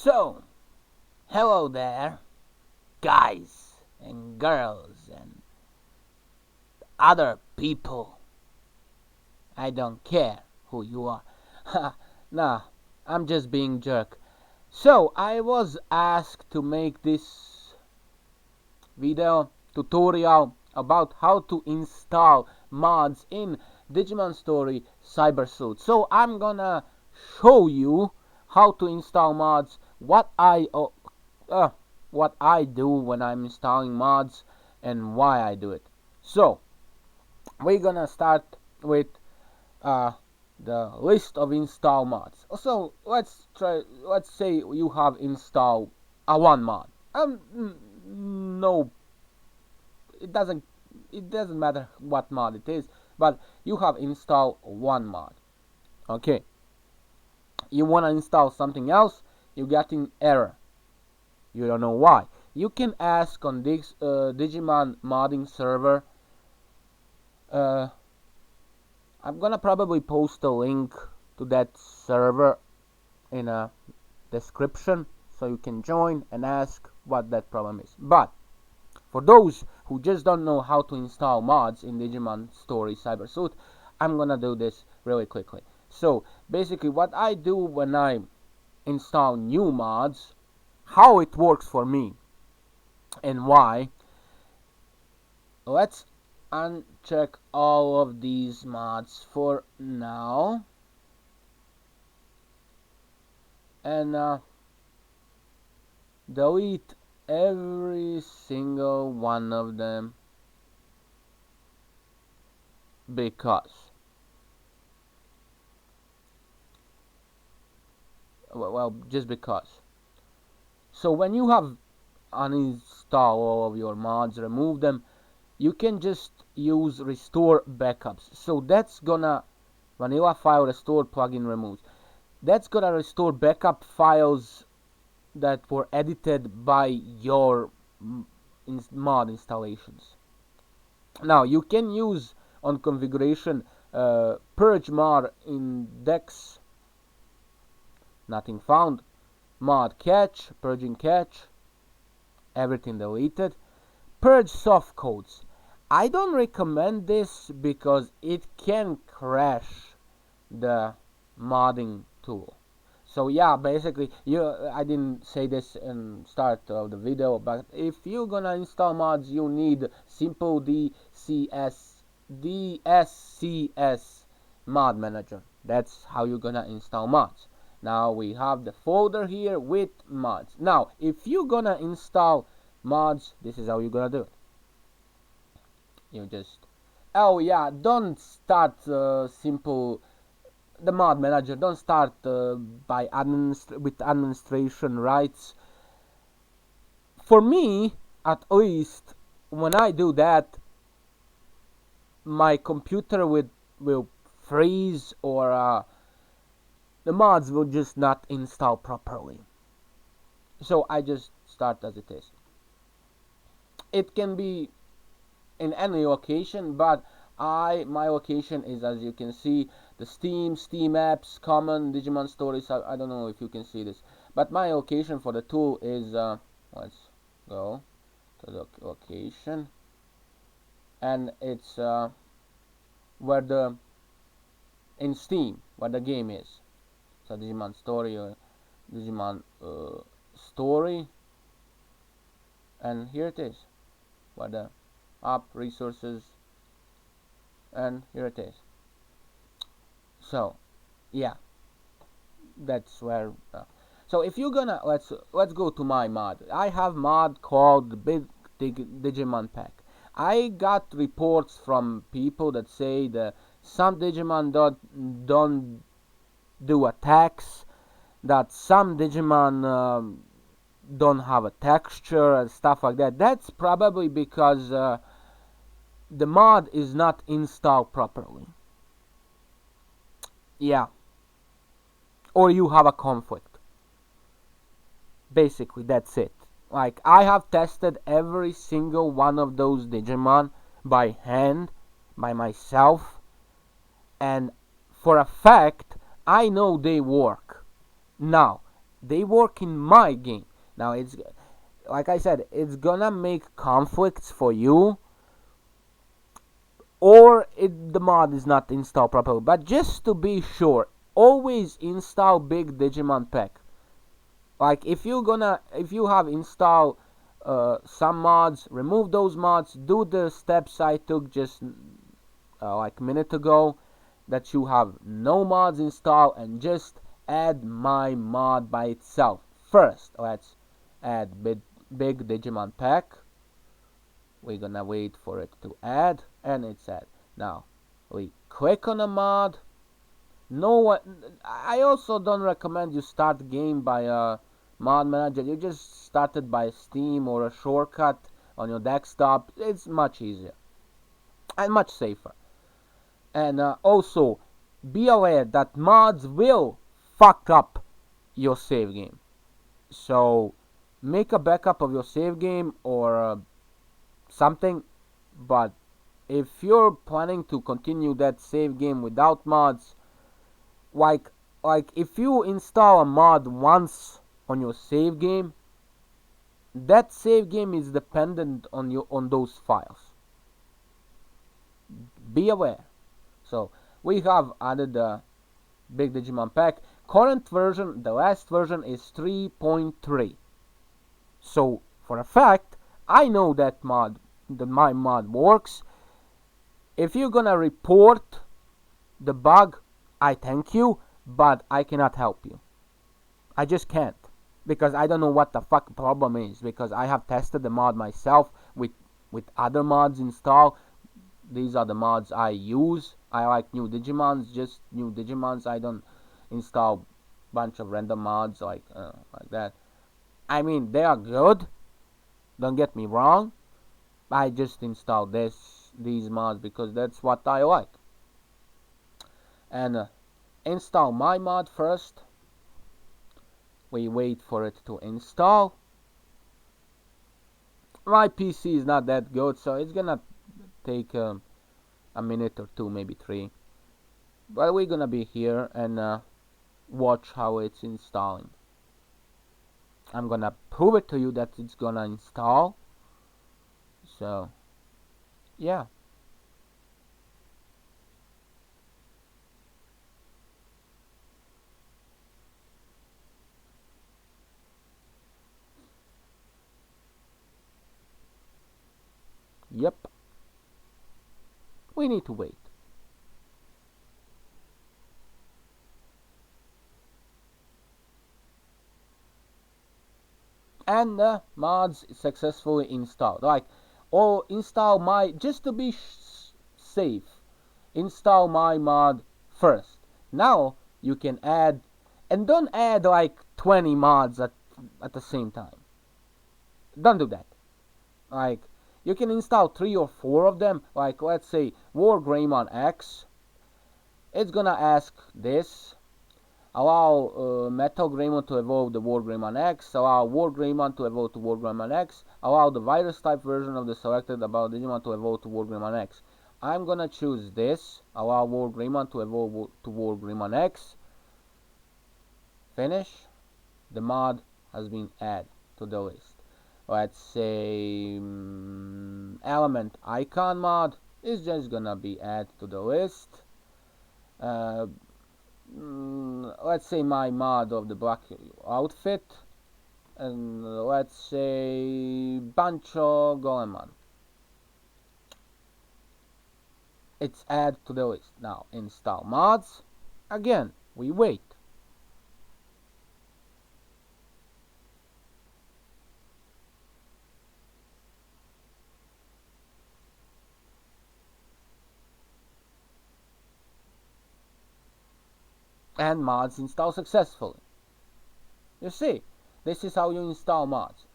So, hello there, guys and girls and other people. I don't care who you are. Nah, I'm just being jerk. So, I was asked to make this video tutorial about how to install mods in Digimon Story Cyber Sleuth. So, I'm gonna show you how to install mods, uh, what I do when I'm installing mods, and why I do it. So we're gonna start with uh, the list of install mods. So let's say you have installed a one mod. No, it doesn't it doesn't matter what mod it is, but you have installed one mod. Okay, you wanna install something else, you getting error. You don't know why. You can ask on this Digimon modding server. Uh, I'm gonna probably post a link to that server in a description so you can join and ask what that problem is. But for those who just don't know how to install mods in Digimon Story Cyber Sleuth, I'm gonna do this really quickly. So basically, what I do when I install new mods, how it works for me, and why. Let's uncheck all of these mods for now, and delete every single one of them because just because. So when you have uninstall all of your mods, remove them, you can just use restore backups. So that's gonna vanilla file restore plugin removes. That's gonna restore backup files that were edited by your mod installations. Now you can use on configuration purge mod index, nothing found, mod catch, purging catch, everything deleted. Purge soft codes. I don't recommend this because it can crash the modding tool. So yeah, basically, I didn't say this in start of the video, but if you're gonna install mods, you need simple DSCS mod manager. That's how you're gonna install mods. Now we have the folder here with mods. Now, if you're gonna install mods, this is how you're gonna do it. You just, oh yeah, don't start simple the mod manager. Don't start by with administration rights. For me, at least, when I do that, my computer will freeze, or the mods will just not install properly. So I just start as it is. It can be in any location, but my location is, as you can see, the Steam apps, common, Digimon stories. I don't know if you can see this, but my location for the tool is let's go to the location, and it's where the in Steam where the game is. So Digimon story, or Digimon story, and here it is, where the app resources, and here it is. So yeah, that's where so if you're gonna, let's go to my mod. I have mod called the Big Digimon Pack. I got reports from people that say that some Digimon don't do attacks, that some Digimon don't have a texture and stuff like that. That's probably because the mod is not installed properly. Yeah, or you have a conflict. Basically, that's it. Like, I have tested every single one of those Digimon by hand, by myself, and for a fact, I know they work. Now, they work in my game. Now it's like I said, it's gonna make conflicts for you, or the mod is not installed properly. But just to be sure, always install big Digimon pack. Like if you have installed some mods, remove those mods, do the steps I took just like a minute ago, that you have no mods installed, and just add my mod by itself. First, let's add big Digimon pack. We're gonna wait for it to add, and it's add. Now we click on a mod. I also don't recommend you start the game by a mod manager. You just start it by Steam or a shortcut on your desktop. It's much easier and much safer. And also, be aware that mods will fuck up your save game. So make a backup of your save game or something. But if you're planning to continue that save game without mods, like if you install a mod once on your save game, that save game is dependent on those files. Be aware. So we have added the big Digimon pack. Current version, the last version, is 3.3. So for a fact, I know that my mod works. If you're gonna report the bug, I thank you, but I cannot help you. I just can't, because I don't know what the fuck problem is, because I have tested the mod myself with other mods installed. These are the mods I use. I like new Digimons, just new Digimons. I don't install bunch of random mods like that. I mean, they are good. Don't get me wrong. I just install these mods because that's what I like. And install my mod first. We wait for it to install. My PC is not that good, so it's gonna take a minute or two, maybe 3. But we're gonna be here and watch how it's installing. I'm gonna prove it to you that it's gonna install. So yeah. Yep. We need to wait. And the mods successfully installed. Like, install my, just to be safe, install my mod first. Now you can add, and don't add like 20 mods at the same time. Don't do that. Like, you can install 3 or 4 of them. Like, let's say War Greymon X. It's gonna ask this. Allow Metal Greymon to evolve the War Greymon X. Allow War Greymon to evolve to War Greymon X. Allow the virus type version of the selected about Digimon to evolve to War Greymon X. I'm gonna choose this. Allow War Greymon to evolve to War Greymon X. Finish. The mod has been added to the list. Let's say element icon mod is just gonna be added to the list. Let's say my mod of the black outfit, and let's say Bancho Golemon. It's added to the list. Now install mods. Again, we wait. And mods install successfully. You see, this is how you install mods.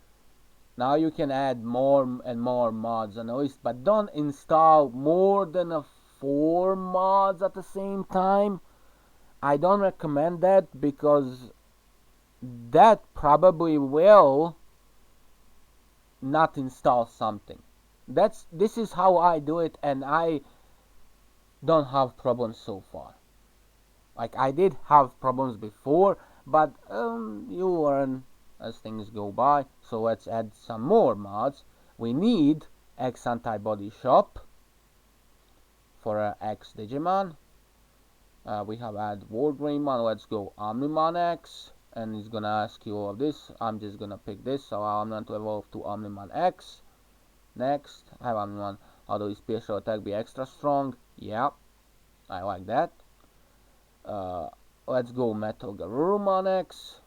Now you can add more and more mods on the list, but don't install more than 4 mods at the same time. I don't recommend that, because that probably will not install something. This is how I do it, and I don't have problems so far. Like, I did have problems before, but you learn as things go by. So let's add some more mods. We need X antibody shop for X Digimon. We have add War Greymon. Let's go Omnimon X, and he's gonna ask you all of this. I'm just gonna pick this, so I'm going to evolve to Omnimon X. Next, have Omnimon. Although his special attack be extra strong. Yeah, I like that. Uh, let's go Metal Garurumon X.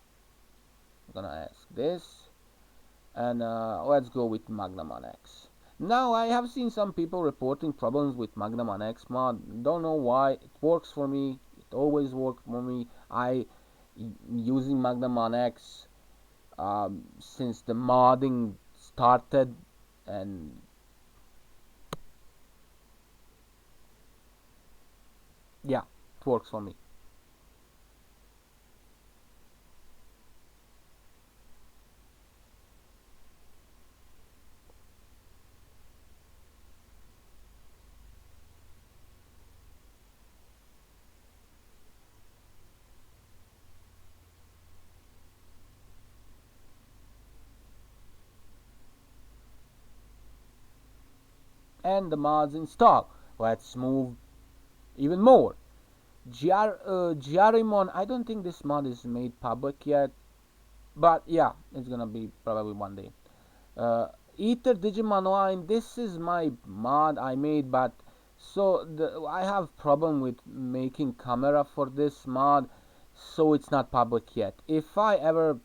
I'm gonna ask this, and let's go with Magnamon X. Now I have seen some people reporting problems with Magnamon X mod. Don't know why. It works for me. It always worked for me. Using Magnamon X since the modding started, and yeah, it works for me. And the mods install. Let's move even more. Giarimon, I don't think this mod is made public yet, but yeah, it's gonna be probably one day. Ether Digimon Line, this is my mod I made, but I have problem with making camera for this mod, so it's not public yet. If I ever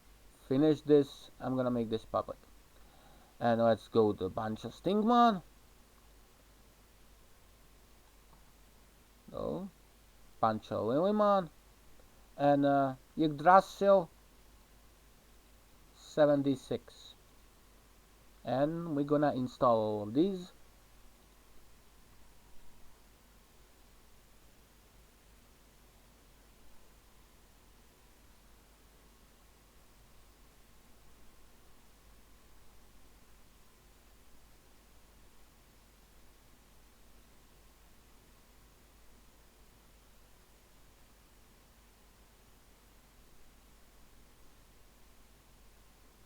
finish this, I'm gonna make this public. And let's go to bunch of Stingmon. No, bunch of Lilymon, and Yggdrasil 76. And we're gonna install all of these.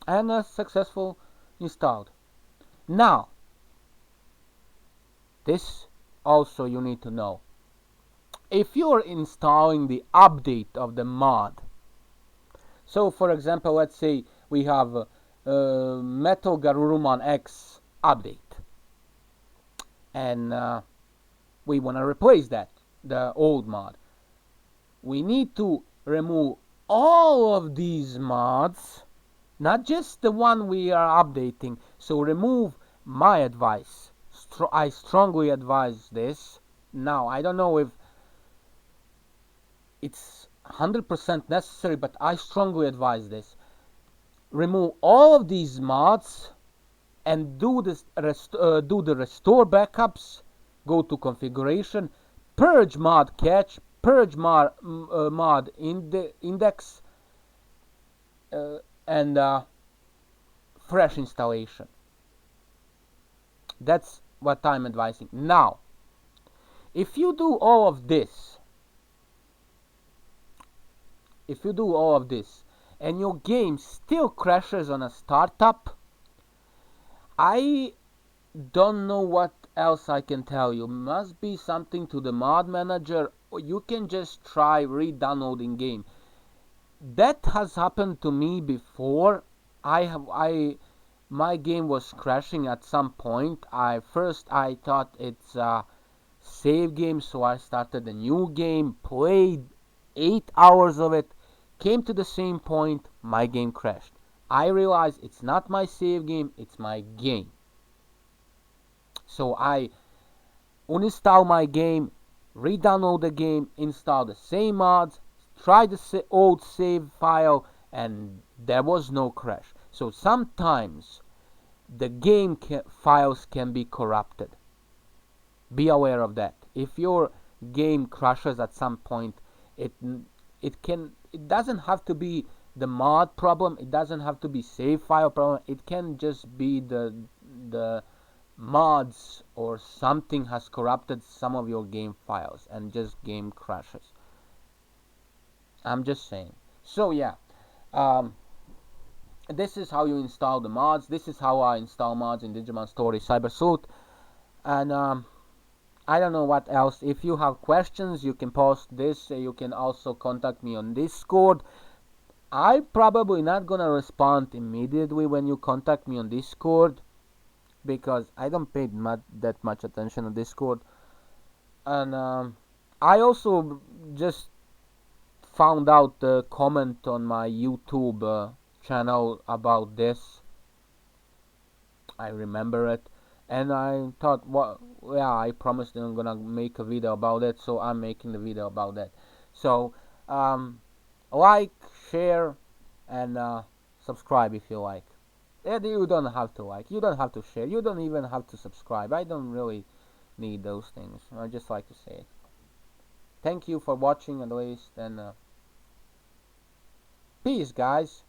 And successful installed. Now, this also you need to know. If you're installing the update of the mod, so for example, let's say we have Metal Garurumon X update, and we want to replace that, the old mod. We need to remove all of these mods, not just the one we are updating. So remove my advice. I strongly advise this. Now, I don't know if it's 100% necessary, but I strongly advise this. Remove all of these mods and do the restore backups. Go to configuration, purge mod cache, purge mod index, and fresh installation. That's what I'm advising. Now, if you do all of this, and your game still crashes on a startup, I don't know what else I can tell you. Must be something to the mod manager, or you can just try re-downloading game. That has happened to me before. My game was crashing at some point. I thought it's a save game, so I started a new game, played 8 hours of it, came to the same point, my game crashed. I realized it's not my save game, it's my game. So I uninstall my game, re-download the game, install the same mods, try the old save file, and there was no crash. So sometimes the game files can be corrupted. Be aware of that. If your game crashes at some point, it doesn't have to be the mod problem. It doesn't have to be save file problem. It can just be the mods or something has corrupted some of your game files and just game crashes. I'm just saying. So yeah, Um, this is how you install the mods. This is how I install mods in Digimon Story Cyber Sleuth. And I don't know what else. If you have questions, you can post this. You can also contact me on Discord. I probably not gonna respond immediately when you contact me on Discord because I don't pay that much attention on Discord. And I also just found out the comment on my YouTube channel about this. I remember it, and I thought, well, yeah, I promised I'm gonna make a video about it, so I'm making the video about that. So, um, like, share, and subscribe if you like. And you don't have to like, you don't have to share, you don't even have to subscribe. I don't really need those things. I just like to say it. Thank you for watching at least, and peace, guys.